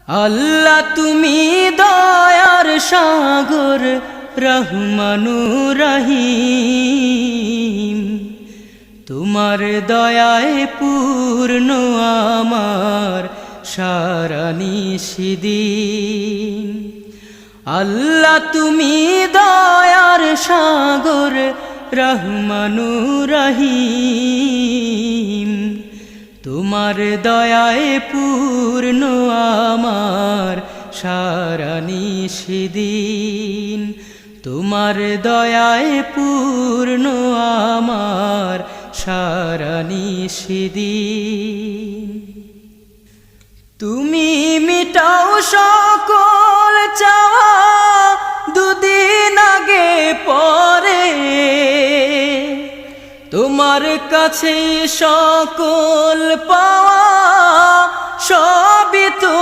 আল্লাহ তুমি দয়ার সাগর রহমানুর রহিম, তোমার দয়ায় পূর্ণ আমার সারা নিশিদিন। আল্লাহ তুমি দয়ার সাগর রহমানুর রহিম, তোমার দয়ায় পূর্ণ আমার সারা নিশিদিন। তোমার দয়ায় পূর্ণ আমার সারা নিশিদিন। তুমি মিটাও সকল চাওয়া দুদিন আগে পরে, তোমার কাছে সকল পাওয়া সবই তো